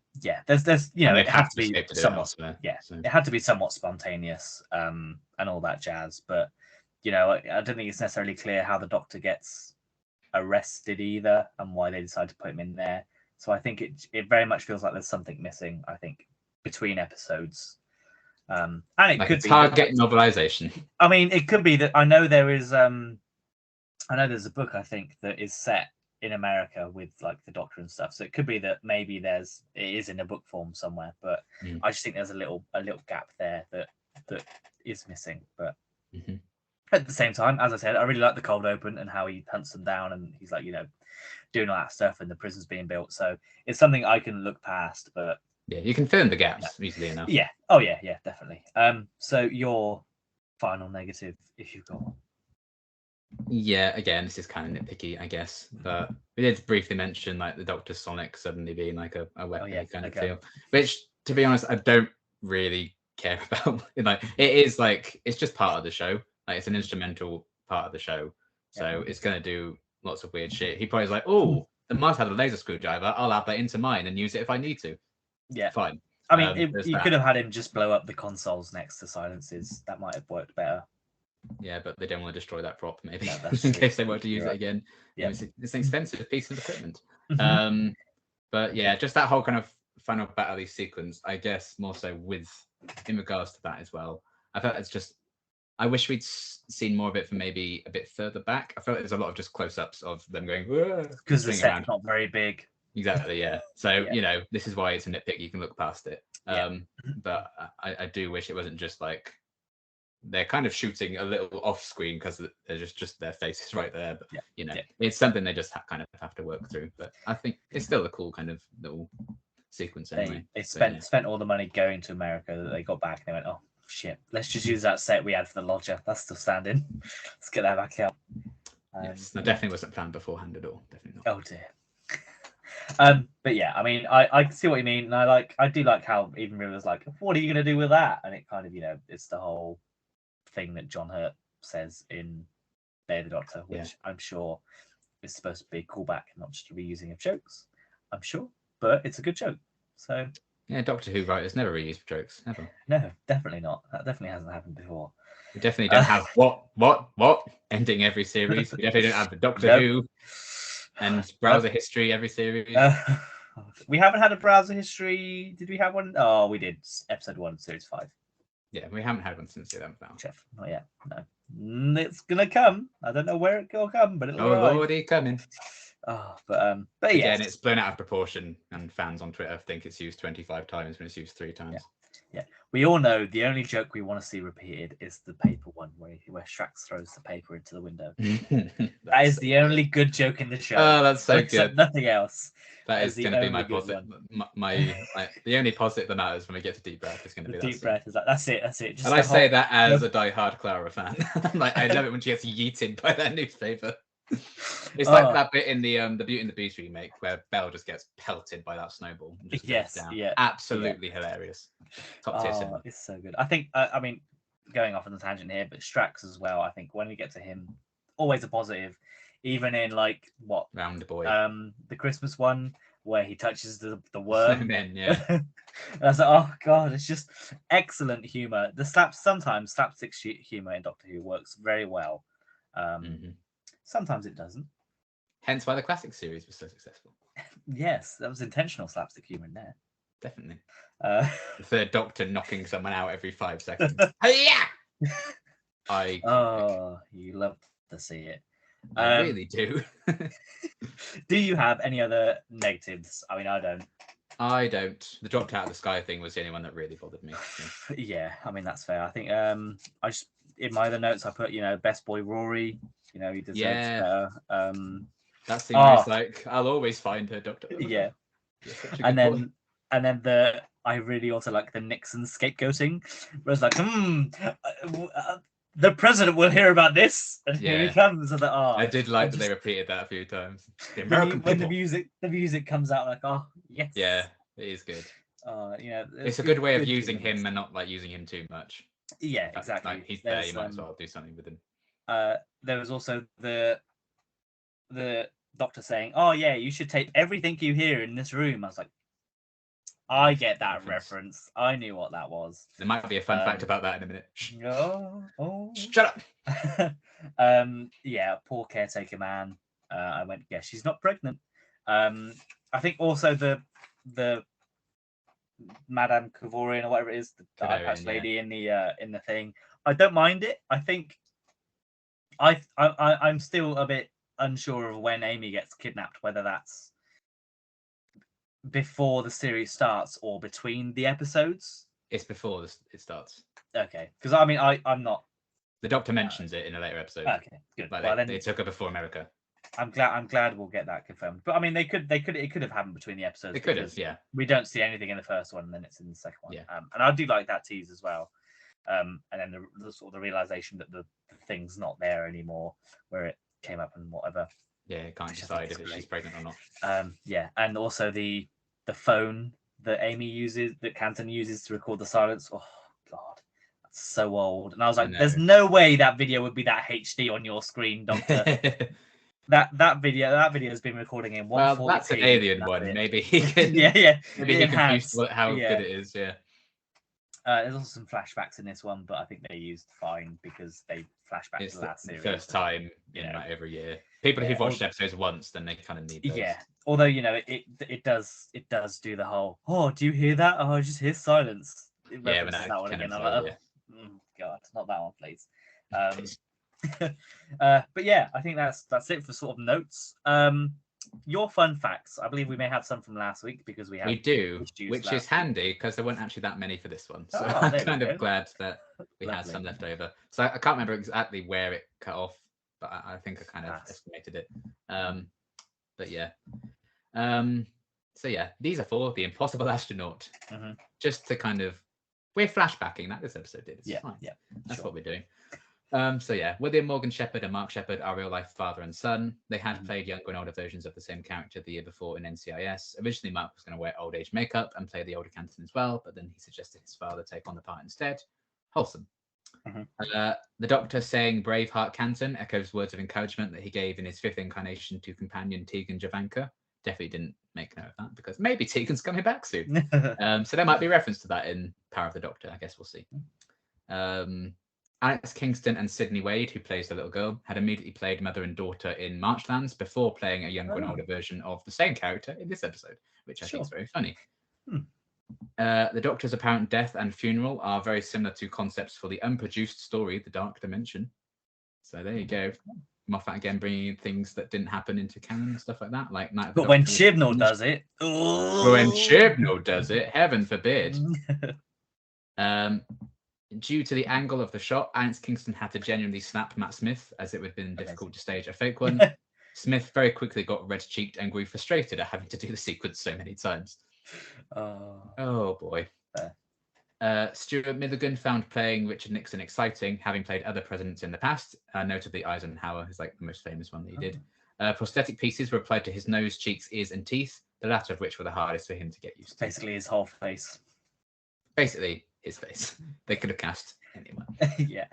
There's it had to be somewhat so. It had to be somewhat spontaneous and all that jazz. But I don't think it's necessarily clear how the Doctor gets arrested either and why they decide to put him in there. So I think it very much feels like there's something missing, I think, between episodes. And it like could be target novelization. I mean, it could be that I know there's a book I think that is set in America with like the Doctor and stuff. So it could be that maybe it is in a book form somewhere, but I just think there's a little gap there that is missing. But at the same time, as I said, I really like the cold open and how he hunts them down and he's like, doing all that stuff and the prison's being built. So it's something I can look past, but yeah, you can fill in the gaps easily enough. Yeah. Oh yeah, definitely. So your final negative, if you've got one. Yeah, again, this is kind of nitpicky, I guess, but we did briefly mention like the Dr. Sonic suddenly being like a weapon kind of feel, which to be honest, I don't really care about. Like it is like it's just part of the show. Like it's an instrumental part of the show, so it's gonna do lots of weird shit. He probably's like, "Oh, the Mars had a laser screwdriver. I'll add that into mine and use it if I need to." Yeah, fine. I mean, you could have had him just blow up the consoles next to silences. That might have worked better. Yeah, but they don't want to destroy that prop, maybe, in case they want to use it again. Yeah, it's an expensive piece of equipment. But yeah, just that whole kind of final battle sequence, I guess, more so in regards to that as well. I felt it's just, I wish we'd seen more of it from maybe a bit further back. I felt there's a lot of just close-ups of them going, because the set's not very big. Exactly, yeah. So, this is why it's a nitpick. You can look past it. But I do wish it wasn't just like they're kind of shooting a little off screen because they're just their faces right there. But, it's something they just kind of have to work through. But I think it's still a cool kind of little sequence anyway. They spent all the money going to America that they got back. And they went, "Oh, shit, let's just use that set we had for the Lodger. That's still standing. Let's get that back out." Yes, that definitely wasn't planned beforehand at all. Definitely not. Oh, dear. But yeah, I mean, I see what you mean, and I do like how even River's like, "What are you going to do with that?" And it kind of, it's the whole thing that John Hurt says in Day of the Doctor, which I'm sure is supposed to be a callback, not just a reusing of jokes. I'm sure, but it's a good joke. So yeah, Doctor Who writers never reuse jokes, ever. No, definitely not. That definitely hasn't happened before. We definitely don't have what ending every series. We definitely don't have the Doctor Who and browser history every series. We haven't had a browser history. Did we have one? Oh, we did. Episode 1, series 5. Yeah, we haven't had one since the 11th hour. Chef, not yet. No, it's gonna come. I don't know where it will come, but it'll already coming. Oh, but again, it's blown out of proportion, and fans on Twitter think it's used 25 times when it's used 3 times. Yeah, we all know the only joke we want to see repeated is the paper one, where Strax throws the paper into the window. That is the only good joke in the show. Oh, that's so good. Nothing else. That is going to be my good positive. one. The only positive that matters when we get to Deep Breath is going to be The that deep breath is like, that's it. Just and I say that as a diehard Clara fan. Like, I love it when she gets yeeted by that newspaper. It's like that bit in the Beauty and the Beast remake where Belle just gets pelted by that snowball and just goes down. Yeah, absolutely hilarious. Top tier cinema. It's so good. I think I mean, going off on the tangent here, but Strax as well. I think when we get to him, always a positive, even in like what Round Boy, the Christmas one where he touches the worm. Snowmen, yeah. I was like, oh god, it's just excellent humor. Sometimes slapstick humor in Doctor Who works very well. Sometimes it doesn't. Hence why the classic series was so successful. Yes, that was intentional slapstick humor in there. Definitely. The third Doctor knocking someone out every 5 seconds. You love to see it. I really do. Do you have any other negatives? I mean, I don't. The dropped out of the sky thing was the only one that really bothered me. So. Yeah, I mean that's fair. I think I just in my other notes I put best boy Rory. He deserves better. That seems like I'll always find her, Doctor. Yeah, and then I really also like the Nixon scapegoating, where it's like, the president will hear about this, and here he comes. And I did like that they repeated that a few times. The American when the music comes out, like, oh yes, yeah, it is good. It's a good way of using him and not like using him too much. Yeah, exactly. Like, he's there, you might as well do something with him. There was also the Doctor saying, "Oh yeah, you should take everything you hear in this room." I was like, I get that reference. I knew what that was. There might be a fun fact about that in a minute. Shut up. Yeah, poor caretaker man. I went, yeah, she's not pregnant. I think also the Madame Kavorian or whatever it is, the eye patch lady in the thing. I don't mind it. I think I'm still a bit unsure of when Amy gets kidnapped, whether that's before the series starts or between the episodes. It's before it starts. Okay, because I mean, I'm not. The Doctor mentions it in a later episode. Okay, good. Like well, they took her before America. I'm glad we'll get that confirmed. But I mean, it could have happened between the episodes. It could have, yeah. We don't see anything in the first one, and then it's in the second one. Yeah. And I do like that tease as well. And then the sort of the realization that the thing's not there anymore, where it came up and whatever. Yeah, can't decide if she's pregnant or not. Yeah, and also the phone that Amy uses, that Canton uses to record the silence. Oh God, that's so old. And I was like, there's no way that video would be that HD on your screen, Doctor. that video has been recording in 140p. Well, that's an alien one. Maybe he can. Yeah. Maybe he can use how good it is. Yeah. There's also some flashbacks in this one, but I think they used fine because they flashback to the last series. First time in like every year. People who've watched episodes once, then they kind of need those. Yeah. Although it does do the whole. Oh, do you hear that? Oh, I just hear silence. Yeah, but that one again. God, not that one, please. But yeah, I think that's it for sort of notes. Your fun facts. I believe we may have some from last week because we do, which is handy because there weren't actually that many for this one. So I'm kind of glad that we had some left over. So I can't remember exactly where it cut off, but I think I kind of estimated it. But yeah. So yeah, these are for the Impossible Astronaut. Just to kind of, we're flashbacking that this episode did. It's fine. Yeah, that's what we're doing. So yeah, William Morgan Shepherd and Mark Shepherd are real life father and son. They had played younger and older versions of the same character the year before in NCIS. Originally, Mark was going to wear old age makeup and play the older Canton as well, but then he suggested his father take on the part instead. Wholesome. The Doctor saying Braveheart Canton echoes words of encouragement that he gave in his fifth incarnation to companion Tegan Javanka. Definitely didn't make note of that because maybe Tegan's coming back soon. So there might be reference to that in Power of the Doctor. I guess we'll see. Alex Kingston and Sydney Wade, who plays the little girl, had immediately played mother and daughter in Marchlands before playing a younger and older version of the same character in this episode, which I think is very funny. The Doctor's apparent death and funeral are very similar to concepts for the unproduced story, The Dark Dimension. So there you go. Moffat again bringing in things that didn't happen into canon and stuff like that. Like Night of the But when Chibnall does it, when Chibnall does it, heaven forbid. Due to the angle of the shot, Alex Kingston had to genuinely snap Matt Smith, as it would have been difficult to stage a fake one. Smith very quickly got red-cheeked and grew frustrated at having to do the sequence so many times. Oh boy. Stuart Milligan found playing Richard Nixon exciting, having played other presidents in the past, notably Eisenhower, who's like the most famous one that he did. Prosthetic pieces were applied to his nose, cheeks, ears, and teeth, the latter of which were the hardest for him to get used to. Basically his whole face. Basically his face. They could have cast anyone. Yeah.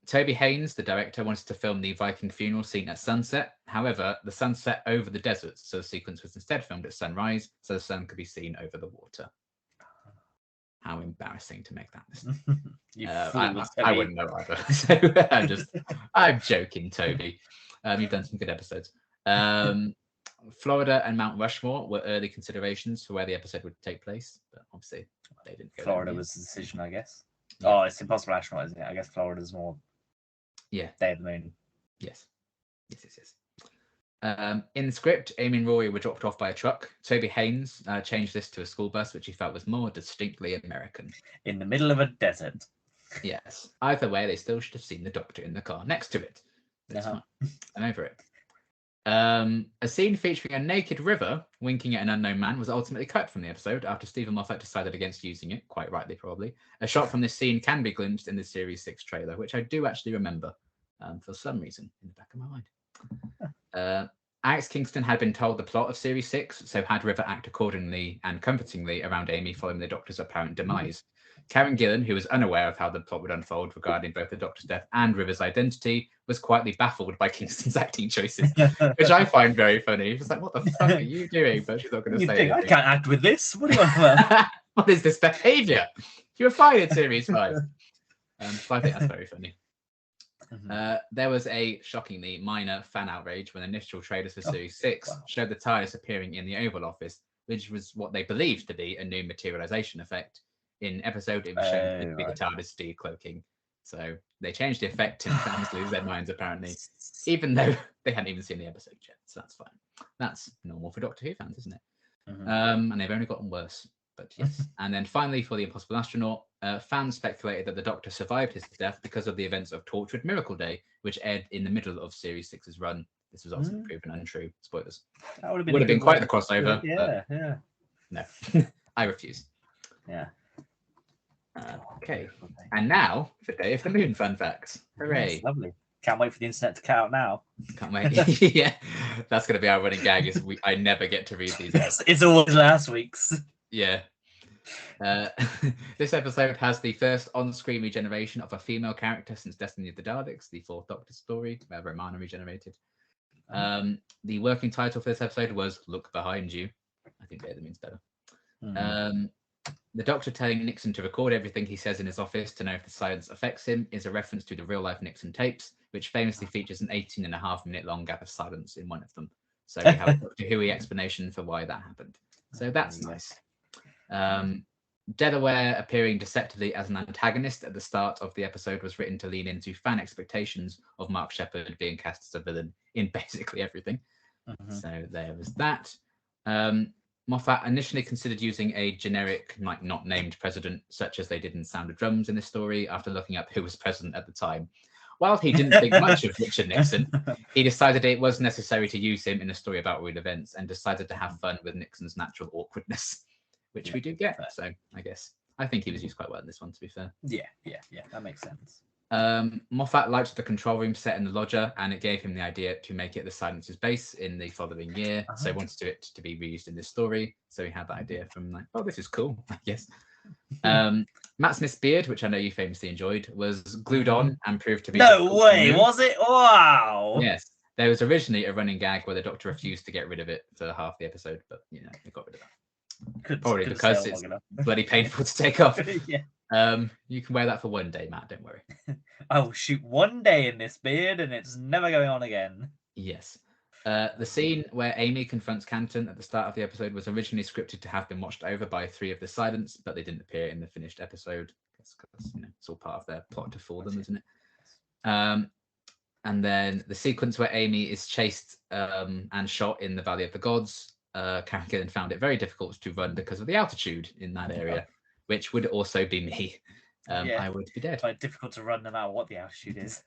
Toby Haynes, the director, wanted to film the Viking funeral scene at sunset. However, the sun set over the desert, so the sequence was instead filmed at sunrise, so the sun could be seen over the water. How embarrassing to make that. I wouldn't know either. So I'm joking, Toby. You've done some good episodes. Florida and Mount Rushmore were early considerations for where the episode would take place, but obviously they didn't go. Florida was the decision, I guess. Yeah. Oh, it's Impossible Astronaut, isn't it? I guess Florida's more. Yeah. Day of the Moon. Yes. In the script, Amy and Rory were dropped off by a truck. Toby Haynes changed this to a school bus, which he felt was more distinctly American. In the middle of a desert. Yes. Either way, they still should have seen the Doctor in the car next to it. That's fine. I'm over it. A scene featuring a naked River winking at an unknown man was ultimately cut from the episode after Stephen Moffat decided against using it, quite rightly probably. A shot from this scene can be glimpsed in the Series 6 trailer, which I do actually remember for some reason in the back of my mind. Alex Kingston had been told the plot of Series 6, so had River act accordingly and comfortingly around Amy following the Doctor's apparent demise. Karen Gillan, who was unaware of how the plot would unfold regarding both the Doctor's death and River's identity, was quietly baffled by Kingston's acting choices, which I find very funny. She's like, what the fuck are you doing? But she's not going to say anything. I can't act with this. What do you want about? What is this behaviour? You were fine in Series 5. So I think that's very funny. There was a shockingly minor fan outrage when initial trailers for Series 6 showed the TARDIS appearing in the Oval Office, which was what they believed to be a new materialization effect. In episode, it was shown to be the TARDIS decloaking. So they changed the effect and fans lose their minds, apparently, even though they hadn't even seen the episode yet. So that's fine. That's normal for Doctor Who fans, isn't it? And they've only gotten worse. But yes. And then finally, for the Impossible Astronaut, fans speculated that the Doctor survived his death because of the events of Torchwood Miracle Day, which aired in the middle of Series 6's run. This was also proven untrue. Spoilers. That would have been quite the crossover. Yeah. No, I refuse. Yeah. Okay. And now for Day of the Moon fun facts. Hooray. Yes, lovely. Can't wait for the internet to cut out now. Can't wait. Yeah. That's going to be our running gag is I never get to read these. It's always last week's. Yeah. This episode has the first on-screen regeneration of a female character since Destiny of the Daleks, the fourth Doctor story, where Romana regenerated. The working title for this episode was Look Behind You. I think that means better. The Doctor telling Nixon to record everything he says in his office to know if the silence affects him is a reference to the real-life Nixon tapes, which famously features an 18.5-minute long gap of silence in one of them. So we have a Doctor Who explanation for why that happened. So that's nice. Delaware appearing deceptively as an antagonist at the start of the episode was written to lean into fan expectations of Mark Sheppard being cast as a villain in basically everything. So there was that. Moffat initially considered using a generic, like not named president, such as they did in Sound of Drums in this story, after looking up who was president at the time. While he didn't think much of Richard Nixon, he decided it was necessary to use him in a story about real events and decided to have fun with Nixon's natural awkwardness, which we do get. So I think he was used quite well in this one, to be fair. Yeah, that makes sense. Moffat liked the control room set in the lodger, and it gave him the idea to make it the Silencer's base in the following year. So he wanted it to be reused in this story. So he had that idea from like, oh, this is cool, I guess. Matt Smith's beard, which I know you famously enjoyed, was glued on and proved to be... No way, was it? Wow! Yes. There was originally a running gag where the Doctor refused to get rid of it for half the episode, but, they got rid of that. Probably because it's bloody painful to take off. Yeah. You can wear that for one day, Matt, don't worry. I will shoot one day in this beard and it's never going on again. Yes. The scene where Amy confronts Canton at the start of the episode was originally scripted to have been watched over by 3 of the Silents, but they didn't appear in the finished episode. Because it's all part of their plot to fool them, isn't it? And then the sequence where Amy is chased and shot in the Valley of the Gods, Karen Gillan found it very difficult to run because of the altitude in that area, which would also be me. Yeah. I would be dead. Quite difficult to run no matter what the altitude is.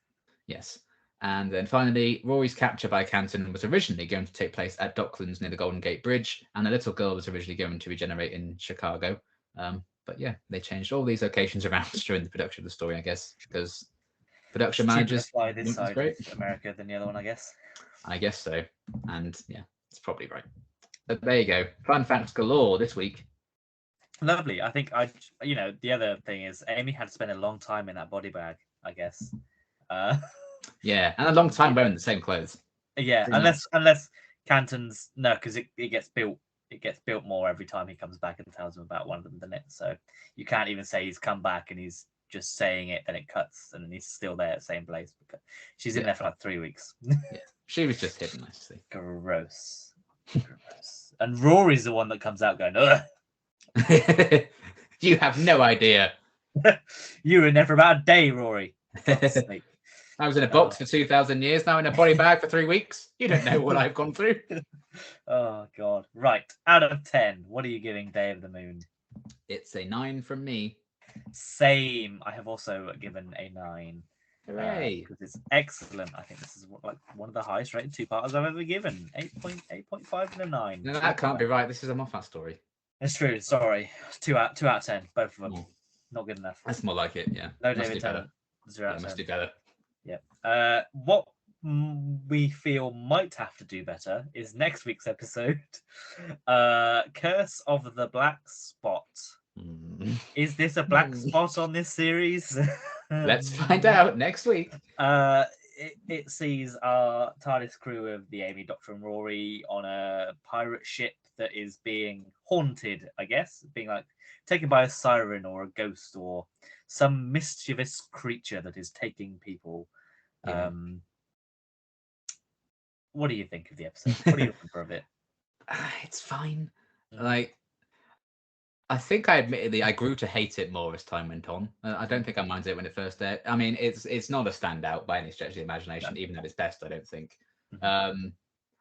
Yes. And then finally, Rory's capture by Canton was originally going to take place at Docklands near the Golden Gate Bridge, and the little girl was originally going to regenerate in Chicago. But yeah, they changed all these locations around during the production of the story, I guess, because production managers fly this weren't as side great. of America than the other one, I guess. I guess so. And yeah, it's probably right. But there you go. Fun facts galore this week. Lovely. I think the other thing is Amy had to spend a long time in that body bag, I guess. Yeah, and a long time wearing the same clothes. Yeah, unless Canton's because it gets built. It gets built more every time he comes back and tells him about one of them, doesn't it? So you can't even say he's come back and he's just saying it, then it cuts and he's still there at the same place. Because she's in there for like 3 weeks. Yeah, she was just hidden nicely. Gross. Gross. And Rory's the one that comes out going, ugh. You have no idea. You were in there for about a day, Rory. I was in a box for 2,000 years, now in a body bag for 3 weeks. You don't know what I've gone through. Oh, God. Right. Out of 10, what are you giving Day of the Moon? It's a 9 from me. Same. I have also given a 9. Hooray. Because it's excellent. I think this is like one of the highest rated 2-parters I've ever given. 8.5 and a 9. No, that can't be right. This is a Moffat story. It's true. Sorry. 2 out of 10. Both of them. Oh. Not good enough. That's more like it, yeah. No David Tennant. 0 out of 10. Must do better. Yep. What we feel might have to do better is next week's episode. Curse of the Black Spot. Is this a black spot on this series? Let's find out next week. It sees our TARDIS crew of the Amy, Doctor, and Rory on a pirate ship that is being haunted, I guess, being like taken by a siren or a ghost or some mischievous creature that is taking people. Yeah. What do you think of the episode? What do you think of it? It's fine. Like, I think I grew to hate it more as time went on. I don't think I minded it when it first aired. I mean, it's not a standout by any stretch of the imagination, even at its best, I don't think.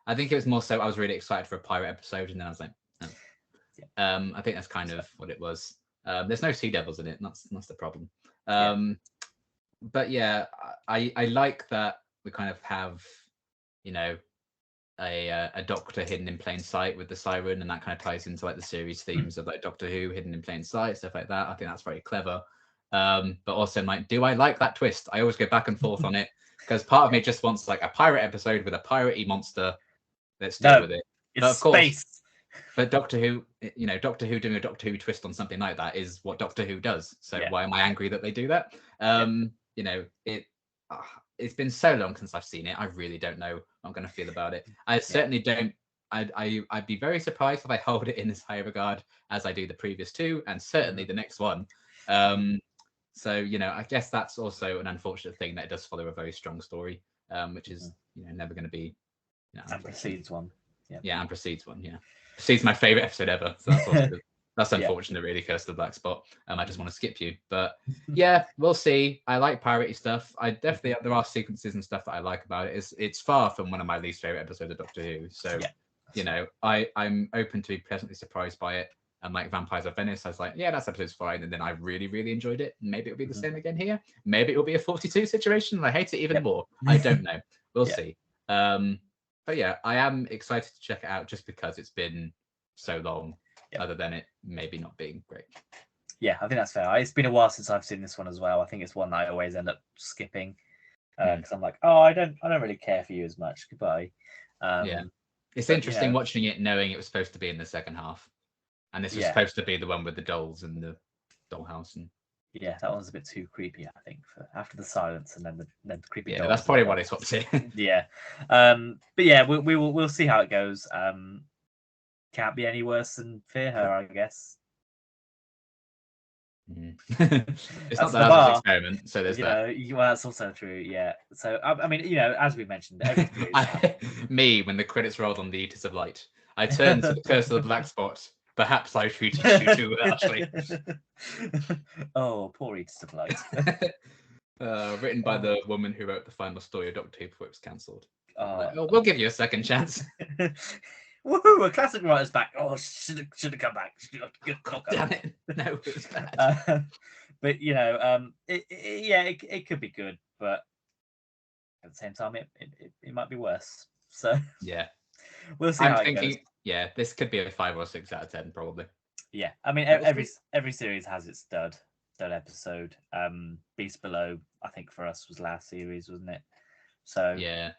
I think it was more so I was really excited for a pirate episode, and then I was like, oh. I think that's kind of what it was. There's no sea devils in it. That's the problem. But yeah, I like that we kind of have, a doctor hidden in plain sight with the siren, and that kind of ties into like the series themes of like Doctor Who hidden in plain sight, stuff like that. I think that's very clever. But also, like, do I like that twist? I always go back and forth on it because part of me just wants like a pirate episode with a piratey monster. Let's deal with it. But of course, space. But Doctor Who, Doctor Who doing a Doctor Who twist on something like that is what Doctor Who does. So why am I angry that they do that? It's been so long since I've seen it. I really don't know what I'm going to feel about it. I certainly don't. I'd be very surprised if I hold it in as high regard as I do the previous two, and certainly the next one. So I guess that's also an unfortunate thing that it does follow a very strong story, which is never going to be. And Proceeds one. Yeah, and Proceeds one. Yeah, Proceeds my favorite episode ever. So that's also that's unfortunate, really. Curse of the Black Spot. I just want to skip you, but yeah, we'll see. I like piratey stuff. I definitely there are sequences and stuff that I like about it. It's far from one of my least favorite episodes of Doctor Who. So I'm open to be pleasantly surprised by it. And like Vampires of Venice, I was like, yeah, that episode's fine, and then I really, really enjoyed it. Maybe it'll be the same again here. Maybe it'll be a 42 situation, and I hate it even more. I don't know. We'll see. But yeah, I am excited to check it out just because it's been so long. Other than it maybe not being great. Yeah, I think that's fair. It's been a while since I've seen this one as well. I think it's one that I always end up skipping because I'm like, oh, I don't really care for you as much. Goodbye. It's interesting watching it, knowing it was supposed to be in the second half, and this was supposed to be the one with the dolls and the dollhouse and. Yeah, that one's a bit too creepy, I think. After the silence and then the creepy. Yeah, that's probably what I swapped to. Yeah, but yeah, we'll see how it goes. Can't be any worse than Fear Her, I guess. It's not that as an experiment, so there's that. Well, that's also true. Yeah. So I mean, as we mentioned, me when the credits rolled on the Eaters of Light, I turned to the Curse of the Black Spot. Perhaps I treated you too harshly. Oh, poor Eaters of Light. Written by the woman who wrote the final story of Doctor Who before it was cancelled. We'll give you a second chance. Woohoo! A classic writer's back. Oh, should have come back. God damn it! No, it was bad. But it could be good, but at the same time, it might be worse. So yeah, we'll see I'm how it thinking. goes. Yeah, this could be a 5 or 6 out of 10, probably. Yeah, I mean, We'll every series has its dud episode. Beast Below, I think for us was last series, wasn't it? So yeah,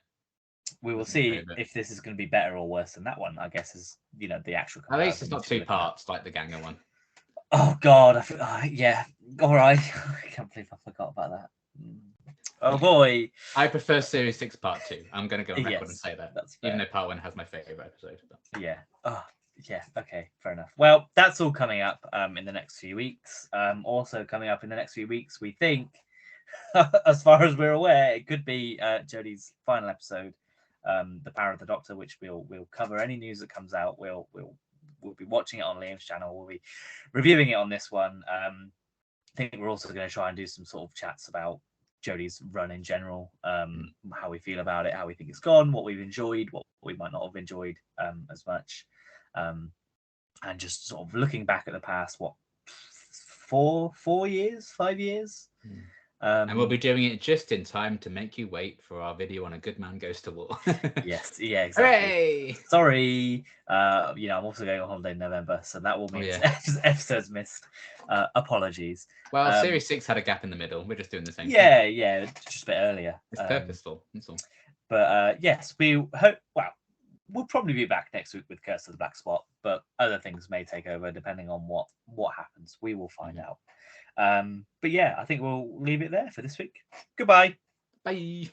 we will see if this is going to be better or worse than that one. I guess is the actual. At least it's comparison not to 2 look at. parts like the Ganger one. Oh God, yeah. All right, I can't believe I forgot about that. Oh boy, I prefer Series 6 Part 2. I'm going to go on record and yes, say that. that's Even fair. though Part 1 has my favourite episode. But... Yeah. Oh, yeah. Okay. Fair enough. Well, that's all coming up in the next few weeks. Also coming up in the next few weeks, we think, as far as we're aware, it could be Jodie's final episode, The Power of the Doctor, which we'll cover any news that comes out. We'll be watching it on Liam's channel. We'll be reviewing it on this one. I think we're also going to try and do some sort of chats about Jodie's run in general, how we feel about it, how we think it's gone, what we've enjoyed, what we might not have enjoyed as much, and just sort of looking back at the past, 4 years, 5 years. And we'll be doing it just in time to make you wait for our video on A Good Man Goes to War. Yes, yeah, exactly. Hooray! Sorry, I'm also going on holiday in November, so that will mean episodes missed. Apologies. Well, Series 6 had a gap in the middle. We're just doing the same thing. Yeah, just a bit earlier. It's purposeful. That's all. But yes, we hope. Well, we'll probably be back next week with Curse of the Black Spot, but other things may take over depending on what happens. We will find out. But yeah, I think we'll leave it there for this week. Goodbye. Bye.